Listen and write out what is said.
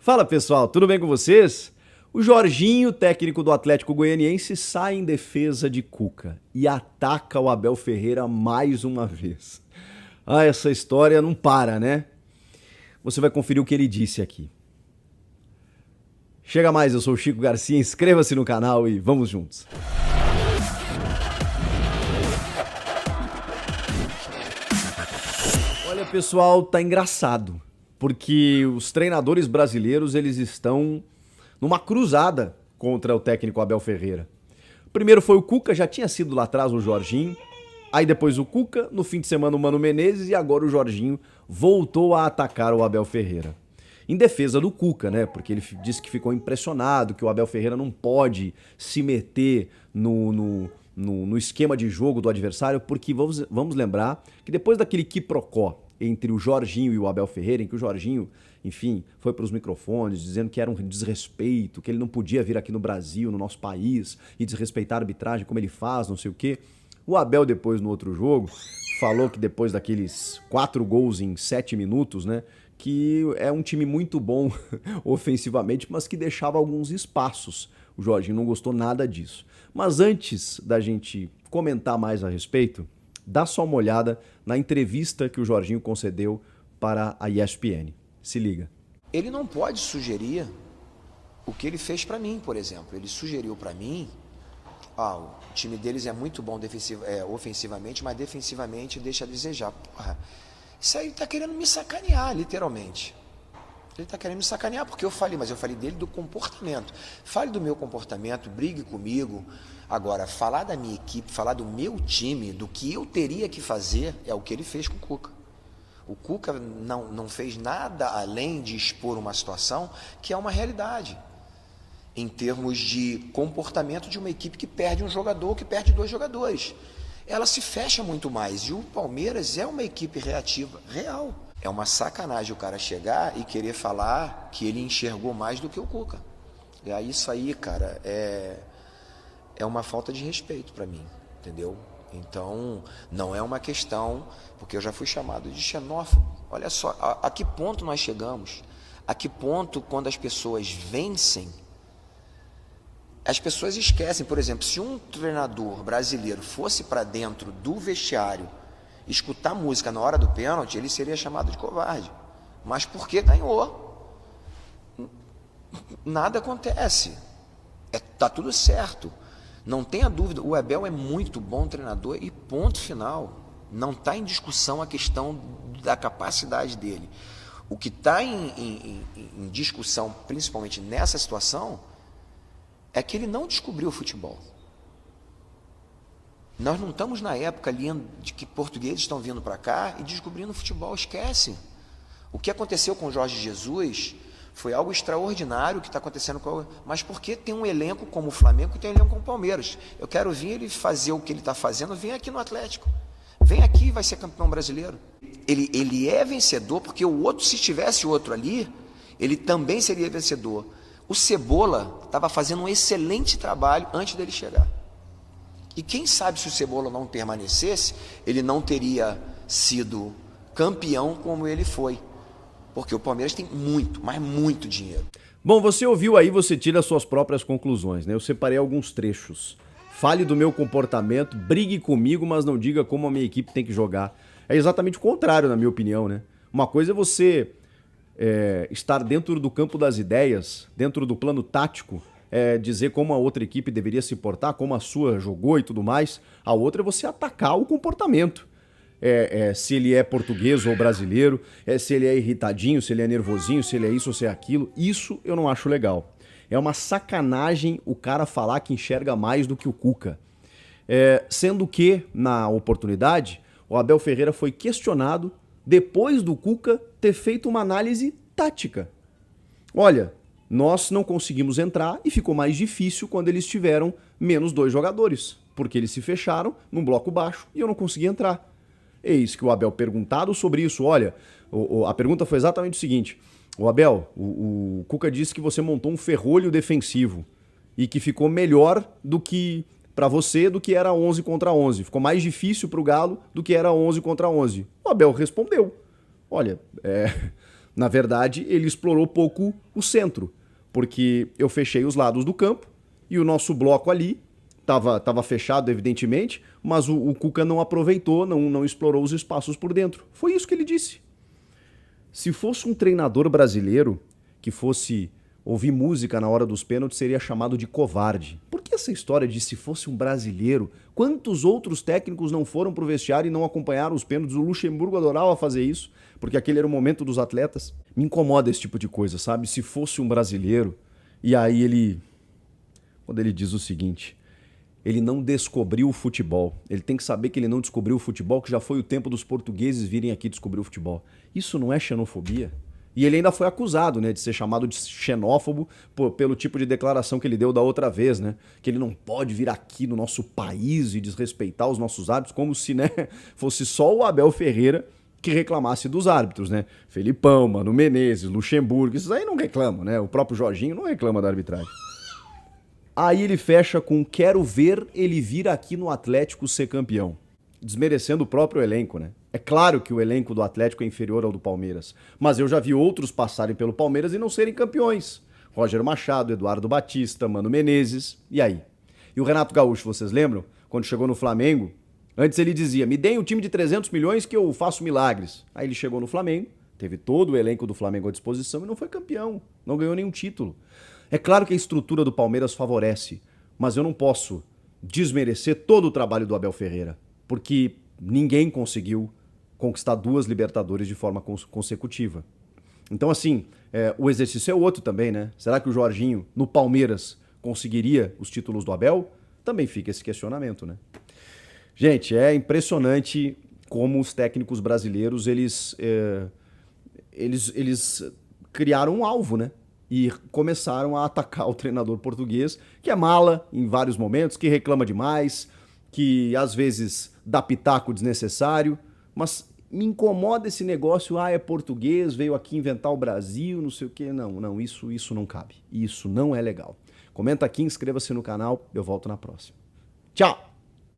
Fala pessoal, tudo bem com vocês? O Jorginho, técnico do Atlético Goianiense, sai em defesa de Cuca e ataca o Abel Ferreira mais uma vez. Ah, essa história não para, né? Você vai conferir o que ele disse aqui. Chega mais, eu sou o Chico Garcia, inscreva-se no canal e vamos juntos. Olha pessoal, tá engraçado, porque os treinadores brasileiros eles estão numa cruzada contra o técnico Abel Ferreira. Primeiro foi o Cuca, já tinha sido lá atrás o Jorginho, aí depois o Cuca, no fim de semana o Mano Menezes e agora o Jorginho voltou a atacar o Abel Ferreira. Em defesa do Cuca, né? Porque ele disse que ficou impressionado, que o Abel Ferreira não pode se meter no esquema de jogo do adversário, porque vamos lembrar que depois daquele quiprocó entre o Jorginho e o Abel Ferreira, em que o Jorginho, enfim, foi para os microfones dizendo que era um desrespeito, que ele não podia vir aqui no Brasil, no nosso país, e desrespeitar a arbitragem como ele faz, não sei o quê. O Abel depois, no outro jogo, falou que depois daqueles 4 gols em 7 minutos, né, que é um time muito bom ofensivamente, mas que deixava alguns espaços. O Jorginho não gostou nada disso. Mas antes da gente comentar mais a respeito, dá só uma olhada na entrevista que o Jorginho concedeu para a ESPN. Se liga. Ele não pode sugerir o que ele fez para mim, por exemplo. Ele sugeriu para mim, o time deles é muito bom ofensivamente, mas defensivamente deixa a desejar. Porra, isso aí tá querendo me sacanear, literalmente. Ele tá querendo me sacanear porque eu falei, mas eu falei dele do comportamento. Fale do meu comportamento, brigue comigo. Agora, falar da minha equipe, falar do meu time, do que eu teria que fazer, é o que ele fez com o Cuca. O Cuca não fez nada além de expor uma situação que é uma realidade. Em termos de comportamento de uma equipe que perde um jogador, que perde 2 jogadores. Ela se fecha muito mais. E o Palmeiras é uma equipe reativa, real. É uma sacanagem o cara chegar e querer falar que ele enxergou mais do que o Cuca. E aí isso aí, cara, é uma falta de respeito para mim, entendeu? Então, não é uma questão, porque eu já fui chamado de xenófobo. Olha só, a que ponto nós chegamos? A que ponto, quando as pessoas vencem, as pessoas esquecem. Por exemplo, se um treinador brasileiro fosse para dentro do vestiário escutar música na hora do pênalti, ele seria chamado de covarde. Mas porque ganhou, nada acontece. Tá tudo certo. Não tenha dúvida, o Abel é muito bom treinador e ponto final. Não está em discussão a questão da capacidade dele. O que está em discussão, principalmente nessa situação, é que ele não descobriu o futebol. Nós não estamos na época ali de que portugueses estão vindo para cá e descobrindo o futebol, esquece. O que aconteceu com o Jorge Jesus foi algo extraordinário que está acontecendo com... Mas por que tem um elenco como o Flamengo e tem um elenco como o Palmeiras? Eu quero ver ele fazer o que ele está fazendo, vem aqui no Atlético. Vem aqui e vai ser campeão brasileiro. Ele é vencedor porque o outro, se tivesse outro ali, ele também seria vencedor. O Cebola estava fazendo um excelente trabalho antes dele chegar. E quem sabe se o Cebola não permanecesse, ele não teria sido campeão como ele foi. Porque o Palmeiras tem muito, mas muito dinheiro. Bom, você ouviu aí, você tira as suas próprias conclusões, né? Eu separei alguns trechos. Fale do meu comportamento, brigue comigo, mas não diga como a minha equipe tem que jogar. É exatamente o contrário, na minha opinião, né? Uma coisa é você estar dentro do campo das ideias, dentro do plano tático, dizer como a outra equipe deveria se portar, como a sua jogou e tudo mais. A outra é você atacar o comportamento. Se ele é português ou brasileiro, se ele é irritadinho, se ele é nervosinho, se ele é isso ou se é aquilo. Isso eu não acho legal. É uma sacanagem o cara falar que enxerga mais do que o Cuca. Sendo que, na oportunidade, o Abel Ferreira foi questionado depois do Cuca ter feito uma análise tática. Olha, nós não conseguimos entrar e ficou mais difícil quando eles tiveram menos 2 jogadores, porque eles se fecharam num bloco baixo e eu não consegui entrar. Eis que o Abel, perguntado sobre isso, olha, a pergunta foi exatamente o seguinte: o Abel, o Cuca disse que você montou um ferrolho defensivo e que ficou melhor do que para você do que era 11 contra 11. Ficou mais difícil para o Galo do que era 11 contra 11. O Abel respondeu: olha, Na verdade, ele explorou pouco o centro, porque eu fechei os lados do campo e o nosso bloco ali estava fechado, evidentemente, mas o Cuca não aproveitou, não explorou os espaços por dentro. Foi isso que ele disse. Se fosse um treinador brasileiro que fosse ouvir música na hora dos pênaltis, seria chamado de covarde. Por que essa história de se fosse um brasileiro? Quantos outros técnicos não foram pro vestiário e não acompanharam os pênaltis? O Luxemburgo adorava fazer isso, porque aquele era o momento dos atletas. Me incomoda esse tipo de coisa, sabe? Se fosse um brasileiro, e aí quando ele diz o seguinte: ele não descobriu o futebol. Ele tem que saber que ele não descobriu o futebol, que já foi o tempo dos portugueses virem aqui descobrir o futebol. Isso não é xenofobia? E ele ainda foi acusado, né, de ser chamado de xenófobo pelo tipo de declaração que ele deu da outra vez, né? Que ele não pode vir aqui no nosso país e desrespeitar os nossos árbitros, como se, né, fosse só o Abel Ferreira que reclamasse dos árbitros, né? Felipão, Mano Menezes, Luxemburgo, esses aí não reclamam, né? O próprio Jorginho não reclama da arbitragem. Aí ele fecha com: quero ver ele vir aqui no Atlético ser campeão. Desmerecendo o próprio elenco, né? É claro que o elenco do Atlético é inferior ao do Palmeiras, mas eu já vi outros passarem pelo Palmeiras e não serem campeões. Roger Machado, Eduardo Batista, Mano Menezes, e aí? E o Renato Gaúcho, vocês lembram? Quando chegou no Flamengo, antes ele dizia: me deem um time de 300 milhões que eu faço milagres. Aí ele chegou no Flamengo, teve todo o elenco do Flamengo à disposição e não foi campeão, não ganhou nenhum título. É claro que a estrutura do Palmeiras favorece, mas eu não posso desmerecer todo o trabalho do Abel Ferreira, porque ninguém conseguiu conquistar 2 Libertadores de forma consecutiva. Então, assim, o exercício é outro também, né? Será que o Jorginho, no Palmeiras, conseguiria os títulos do Abel? Também fica esse questionamento, né? Gente, é impressionante como os técnicos brasileiros, eles criaram um alvo, né? E começaram a atacar o treinador português, que é mala em vários momentos, que reclama demais, que às vezes dá pitaco desnecessário, mas me incomoda esse negócio: é português, veio aqui inventar o Brasil, não sei o quê. Não, isso não cabe. Isso não é legal. Comenta aqui, inscreva-se no canal, eu volto na próxima. Tchau!